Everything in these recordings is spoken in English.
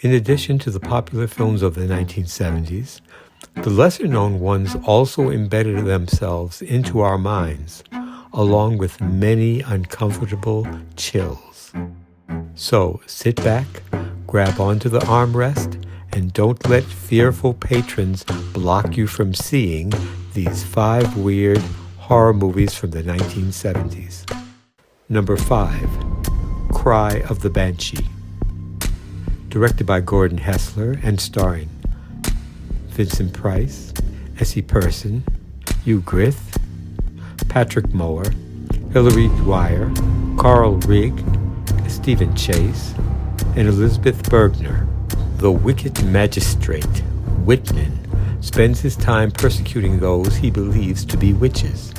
In addition to the popular films of the 1970s, the lesser-known ones also embedded themselves into our minds, along with many uncomfortable chills. So sit back, grab onto the armrest, and don't let fearful patrons block you from seeing these 5 weird horror movies from the 1970s. Number 5, Cry of the Banshee. Directed by Gordon Hessler and starring Vincent Price, Essie Person, Hugh Grith, Patrick Moore, Hilary Dwyer, Carl Rigg, Stephen Chase, and Elizabeth Bergner. The wicked magistrate, Whitman, spends his time persecuting those he believes to be witches.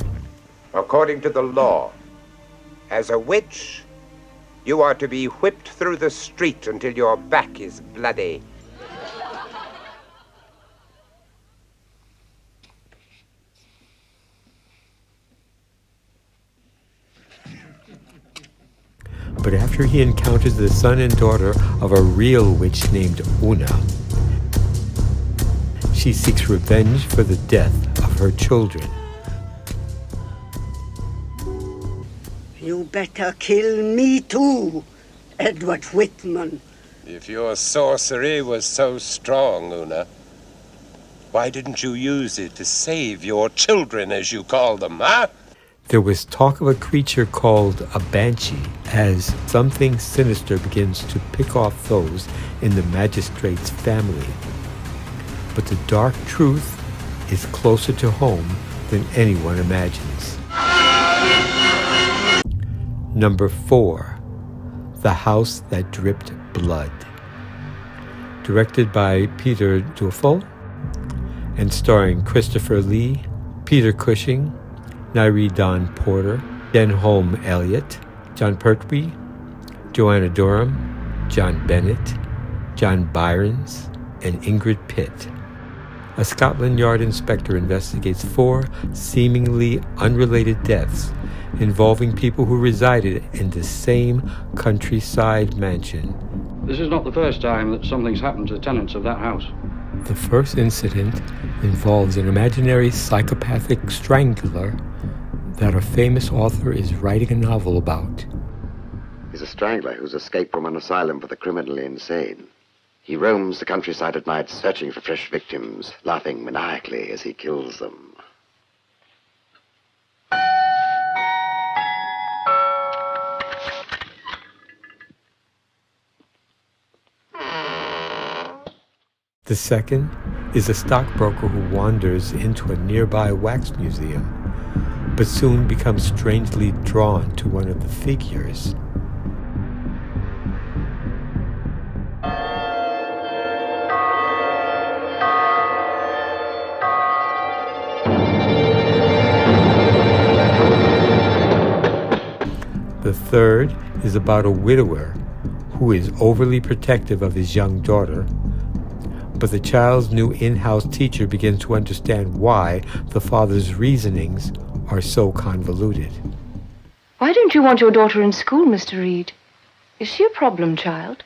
According to the law, as a witch, you are to be whipped through the street until your back is bloody. But after he encounters the son and daughter of a real witch named Una, she seeks revenge for the death of her children. You better kill me too, Edward Whitman. If your sorcery was so strong, Una, why didn't you use it to save your children, as you call them, huh? There was talk of a creature called a Banshee, as something sinister begins to pick off those in the magistrate's family. But the dark truth is closer to home than anyone imagines. Number 4, The House That Dripped Blood. Directed by Peter Duffel and starring Christopher Lee, Peter Cushing, Nairi Dawn Porter, Denholm Elliott, John Pertwee, Joanna Durham, John Bennett, John Byrons, and Ingrid Pitt. A Scotland Yard inspector investigates 4 seemingly unrelated deaths involving people who resided in the same countryside mansion. This is not the first time that something's happened to the tenants of that house. The first incident involves an imaginary psychopathic strangler that a famous author is writing a novel about. He's a strangler who's escaped from an asylum for the criminally insane. He roams the countryside at night searching for fresh victims, laughing maniacally as he kills them. The second is a stockbroker who wanders into a nearby wax museum, but soon becomes strangely drawn to one of the figures. The third is about a widower who is overly protective of his young daughter, but the child's new in-house teacher begins to understand why the father's reasonings are so convoluted. Why don't you want your daughter in school, Mr. Reed? Is she a problem child?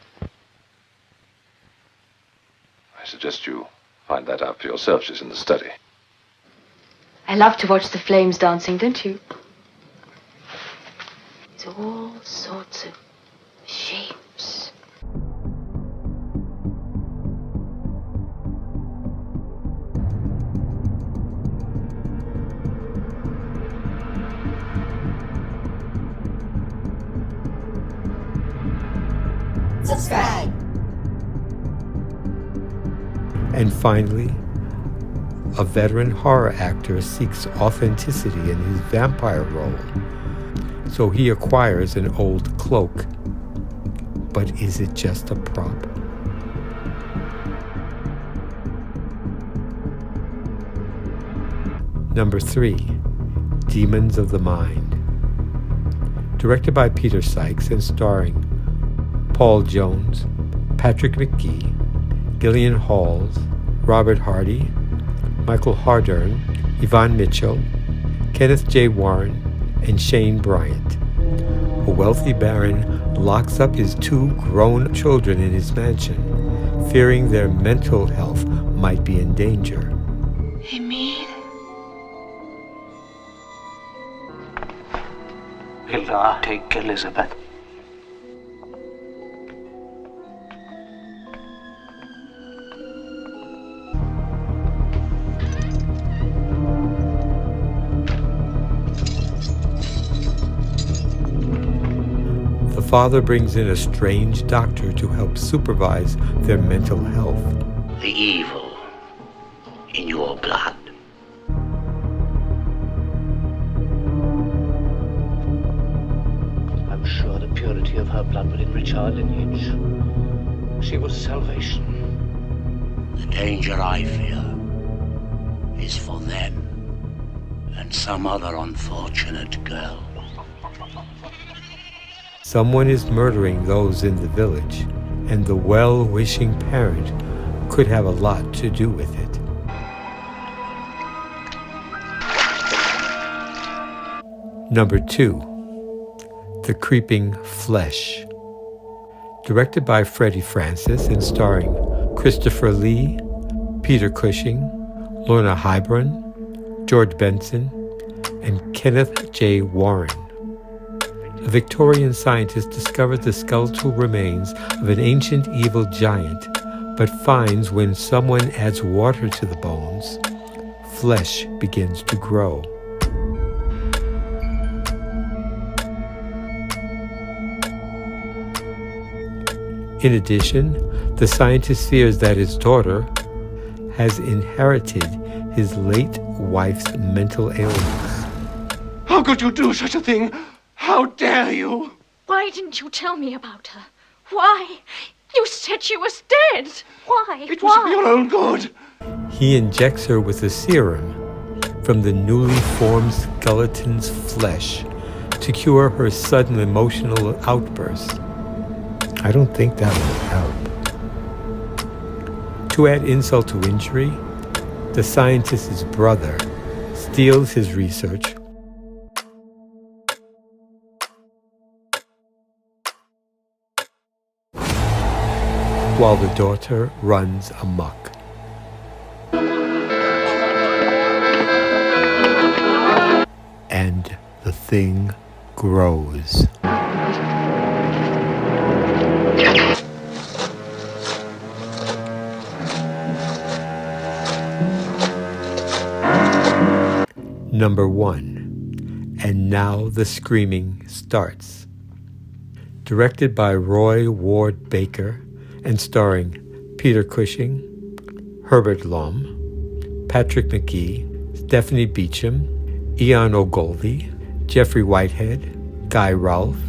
I suggest you find that out for yourself. She's in the study. I love to watch the flames dancing, don't you? It's all sorts of shapes. Subscribe. And finally, a veteran horror actor seeks authenticity in his vampire role. So he acquires an old cloak. But is it just a prop? Number 3, Demons of the Mind. Directed by Peter Sykes and starring Paul Jones, Patrick McGee, Gillian Halls, Robert Hardy, Michael Hardern, Yvonne Mitchell, Kenneth J. Warren, and Shane Bryant. A wealthy baron locks up his 2 grown children in his mansion fearing their mental health might be in danger. Emil? Hilda, take Elizabeth. The father brings in a strange doctor to help supervise their mental health. The evil in your blood. I'm sure the purity of her blood will enrich our lineage. She was salvation. The danger I fear is for them and some other unfortunate girl. Someone is murdering those in the village, and the well-wishing parent could have a lot to do with it. Number 2, The Creeping Flesh. Directed by Freddie Francis and starring Christopher Lee, Peter Cushing, Lorna Heilbrunn, George Benson, and Kenneth J. Warren. A Victorian scientist discovers the skeletal remains of an ancient evil giant, but finds when someone adds water to the bones, flesh begins to grow. In addition, the scientist fears that his daughter has inherited his late wife's mental ailments. How could you do such a thing? How dare you? Why didn't you tell me about her? Why? You said she was dead. Why? It was for your own good. He injects her with a serum from the newly formed skeleton's flesh to cure her sudden emotional outbursts. I don't think that will help. To add insult to injury, the scientist's brother steals his research while the daughter runs amok. And the thing grows. Number 1, And Now the Screaming Starts. Directed by Roy Ward Baker and starring Peter Cushing, Herbert Lom, Patrick McGee, Stephanie Beacham, Ian Ogilvy, Jeffrey Whitehead, Guy Rolfe,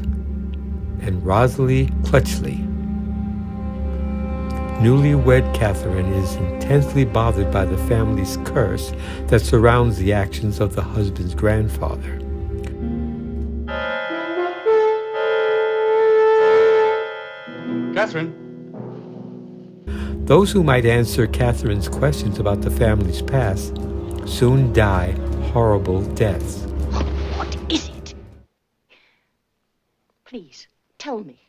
and Rosalie Clutchley. Newlywed Catherine is intensely bothered by the family's curse that surrounds the actions of the husband's grandfather. Catherine? Those who might answer Catherine's questions about the family's past soon die horrible deaths. What is it? Please, tell me.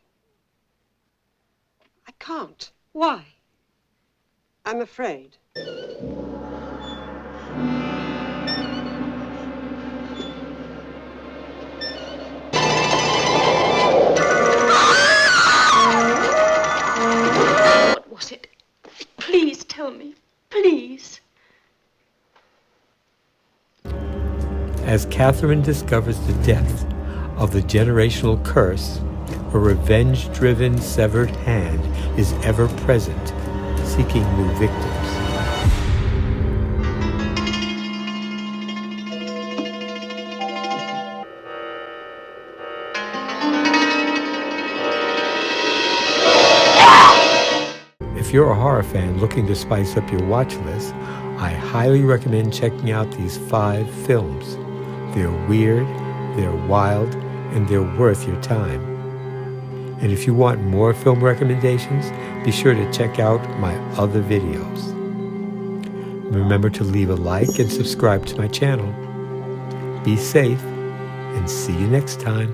I can't. Why? I'm afraid. What was it? Please tell me. Please. As Catherine discovers the depth of the generational curse, a revenge-driven severed hand is ever present, seeking new victims. If you're a horror fan looking to spice up your watch list, I highly recommend checking out these 5 films. They're weird, they're wild, and they're worth your time. And if you want more film recommendations, be sure to check out my other videos. Remember to leave a like and subscribe to my channel. Be safe, and see you next time.